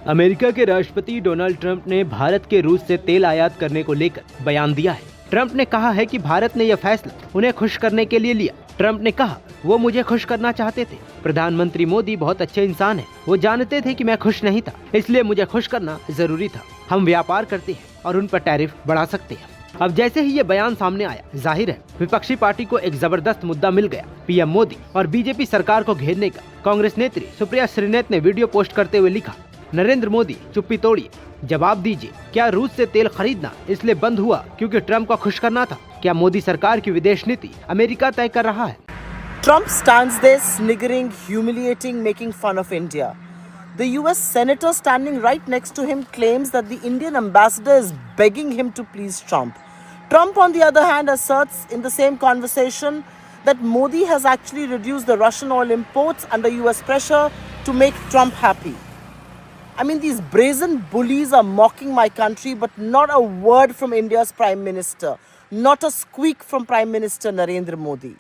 America के राष्ट्रपति Donald Trump ने भारत के रूस से तेल आयात करने को लेकर बयान दिया है। ट्रंप ने कहा है कि भारत ने यह फैसला उन्हें खुश करने के लिए लिया। ट्रंप ने कहा वो मुझे खुश करना चाहते थे। प्रधानमंत्री मोदी बहुत अच्छे इंसान हैं। वो जानते थे कि मैं खुश नहीं था, इसलिए मुझे खुश करना जरूरी था। हम व्यापार करते हैं और उन पर टैरिफ बढ़ा सकते हैं। अब जैसे ही ये बयान सामने आया, जाहिर है विपक्षी पार्टी को एक जबरदस्त मुद्दा मिल गया। पीएम मोदी और बीजेपी सरकार को घेरने का। कांग्रेस नेत्री सुप्रिया श्रीनेत ने वीडियो पोस्ट करते हुए लिखा, नरेंद्र मोदी चुप्पी तोड़िए, जवाब दीजिए, क्या रूस से तेल खरीदना इसलिए बंद हुआ क्योंकि ट्रंप को खुश करना था? क्या मोदी सरकार की विदेश नीति अमेरिका तय कर रहा है? Trump stands there sniggering, humiliating, making fun of India. The US senator standing right next to him claims that the Indian ambassador is begging him to please Trump. Trump, on the other hand, asserts in the same conversation that Modi has actually reduced the Russian oil imports under US pressure to make Trump happy. I mean, these brazen bullies are mocking my country, but not a word from India's Prime Minister, not a squeak from Prime Minister Narendra Modi.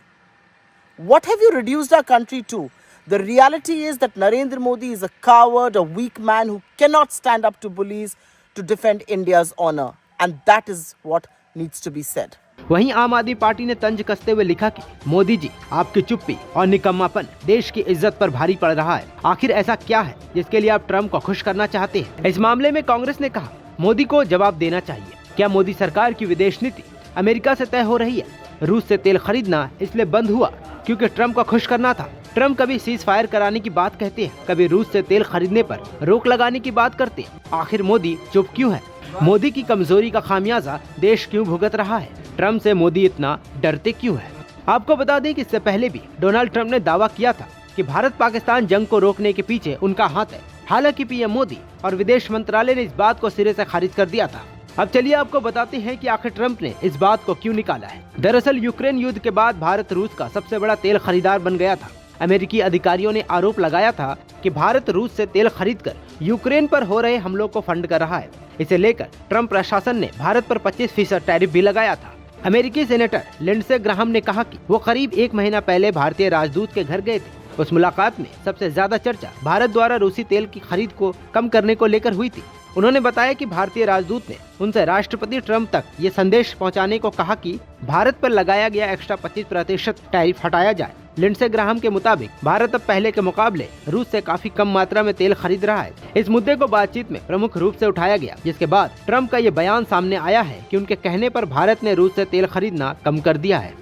What have you reduced our country to? The reality is that Narendra Modi is a coward, a weak man who cannot stand up to bullies to defend India's honor. And that is what needs to be said. वहीं आम आदमी party ने तंज कसते हुए लिखा कि मोदी जी, आपकी चुप्पी और निकम्मापन देश की इज्जत पर भारी पड़ रहा है। आखिर ऐसा क्या है जिसके लिए आप ट्रंप को खुश करना चाहते हैं? इस मामले में कांग्रेस ने कहा, मोदी को जवाब देना चाहिए। क्या मोदी सरकार की विदेश नीति अमेरिका से तय हो रही है? रूस से तेल खरीदना इसलिए बंद हुआ क्योंकि ट्रंप को खुश करना था। ट्रंप कभी सीज फायर कराने की बात कहते हैं, कभी रूस से तेल खरीदने पर रोक लगाने की बात करते हैं। आखिर मोदी चुप क्यों है? मोदी की कमजोरी का खामियाजा देश क्यों भुगत रहा है? ट्रंप से मोदी इतना डरते क्यों है? आपको बता दें कि इससे पहले भी डोनाल्ड ट्रंप ने दावा किया था कि भारत पाकिस्तान जंग को रोकने के पीछे उनका हाथ है। हालांकि पीएम मोदी और विदेश मंत्रालय ने इस बात को सिरे से खारिज कर दिया था। अब चलिए आपको बताते हैं कि आखिर ट्रंप ने इस बात को क्यों निकाला है। दरअसल यूक्रेन युद्ध के बाद भारत रूस का सबसे बड़ा तेल खरीदार बन गया था। अमेरिकी अधिकारियों ने आरोप लगाया था कि भारत रूस से तेल खरीदकर यूक्रेन पर हो रहे हमलों को फंड कर रहा है। इसे लेकर ट्रंप प्रशासन ने भारत पर 25% टैरिफ भी लगाया था। अमेरिकी सेनेटर लिंडसे ग्राहम ने कहा कि वो करीब 1 महीना पहले भारतीय राजदूत के घर गए थे। उस मुलाकात में सबसे ज्यादा चर्चा भारत द्वारा रूसी तेल की खरीद को कम करने को लेकर हुई थी। उन्होंने बताया कि भारतीय राजदूत ने उनसे राष्ट्रपति ट्रंप तक ये संदेश पहुंचाने को कहा कि भारत पर लगाया गया एक्स्ट्रा 25% टैरिफ हटाया जाए। लिंडसे ग्राहम के मुताबिक भारत अब पहले के मुकाबले रूस से काफी कम मात्रा में तेल खरीद रहा है। इस मुद्दे को बातचीत में प्रमुख रूप से उठाया गया, जिसके बाद ट्रंप का ये बयान सामने आया है कि उनके कहने पर भारत ने रूस से तेल खरीदना कम कर दिया है।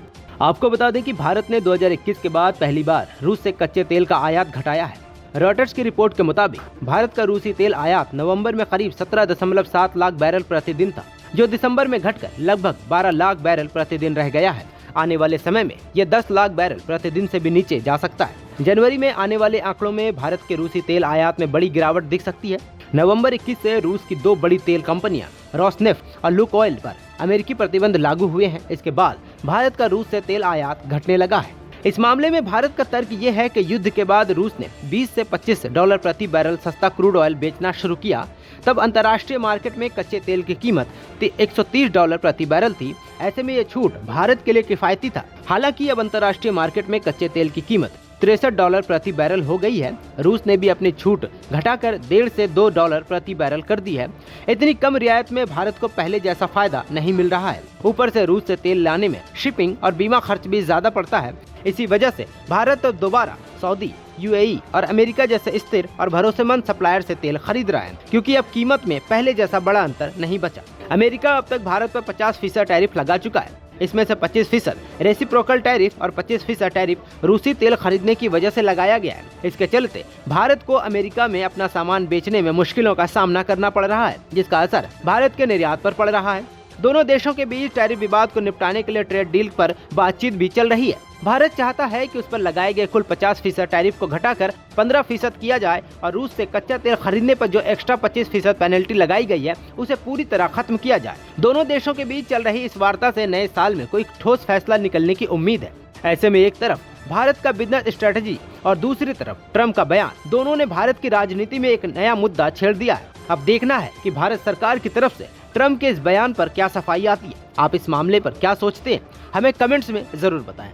आपको बता दें कि भारत ने 2021 के बाद पहली बार रूस से कच्चे तेल का आयात घटाया है। रॉयटर्स की रिपोर्ट के मुताबिक भारत का रूसी तेल आयात नवंबर में करीब 17.7 लाख बैरल प्रतिदिन था, जो दिसंबर में घटकर लगभग 12 लाख बैरल प्रतिदिन रह गया है। आने वाले समय में यह 10 लाख बैरल प्रतिदिन से भी नीचे जा सकता है। जनवरी में आने वाले आंकड़ों में भारत के रूसी तेल आयात में बड़ी गिरावट दिख सकती है। नवंबर 21 से रूस की 2 बड़ी तेल कंपनियां रोसनेफ्ट और लुक ऑयल पर अमेरिकी प्रतिबंध लागू हुए हैं। इसके बाद भारत का रूस से तेल आयात घटने लगा है। इस मामले में भारत का तर्क ये है कि युद्ध के बाद रूस ने 20 से $25 प्रति बैरल सस्ता क्रूड ऑयल बेचना शुरू किया। तब अंतर्राष्ट्रीय मार्केट में कच्चे तेल की कीमत $130 प्रति बैरल थी। ऐसे में ये छूट भारत के लिए किफायती था। हालांकि अब अंतर्राष्ट्रीय मार्केट में कच्चे तेल की कीमत $63 प्रति बैरल हो गई है। रूस ने भी अपनी छूट घटाकर $1.5 से $2 प्रति बैरल कर दी है। इतनी कम रियायत में भारत को पहले जैसा फायदा नहीं मिल रहा है। ऊपर से रूस से तेल लाने में शिपिंग और बीमा खर्च भी ज्यादा पड़ता है। इसी वजह से भारत अब दोबारा सऊदी, यूएई और अमेरिका जैसे स्थिर और भरोसेमंद सप्लायर से तेल खरीद रहा है, क्योंकि अब कीमत में पहले जैसा बड़ा अंतर नहीं बचा। अमेरिका अब तक भारत पर 50% टैरिफ लगा चुका है। इसमें से 25% रेसिप्रोकल टैरिफ और 25% टैरिफ रूसी तेल खरीदने की वजह से लगाया गया है। इसके चलते भारत को अमेरिका में अपना सामान बेचने में मुश्किलों का सामना करना पड़ रहा है, जिसका असर भारत के निर्यात पर पड़ रहा है। दोनों देशों के बीच टैरिफ विवाद को निपटाने के लिए ट्रेड डील पर बातचीत भी चल रही है। भारत चाहता है कि उस पर लगाए गए कुल 50% टैरिफ को घटाकर 15% किया जाए और रूस से कच्चा तेल खरीदने पर जो एक्स्ट्रा 25% पेनल्टी लगाई गई है उसे पूरी तरह खत्म किया जाए। दोनों देशों के बीच चल रही इस वार्ता से नए साल में कोई ठोस फैसला निकलने की उम्मीद है। ऐसे में एक तरफ भारत का बिजनेस स्ट्रेटजी और दूसरी तरफ ट्रंप का बयान, दोनों ने भारत की राजनीति में एक नया मुद्दा छेड़ दिया है। अब देखना है कि भारत सरकार की तरफ से ट्रंप के इस बयान पर क्या सफाई आती है। आप इस मामले पर क्या सोचते हैं, हमें कमेंट्स में जरूर बताएं।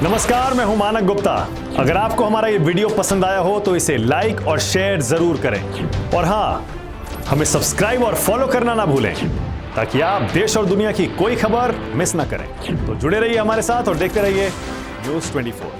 नमस्कार, मैं हूं मानक गुप्ता। अगर आपको हमारा ये वीडियो पसंद आया हो तो इसे लाइक और शेयर जरूर करें और हाँ, हमें सब्सक्राइब और फॉलो करना ना भूलें ताकि आप देश और दुनिया की कोई खबर मिस ना करें। तो जुड़े रहिए हमारे साथ और देखते रहिए News 24।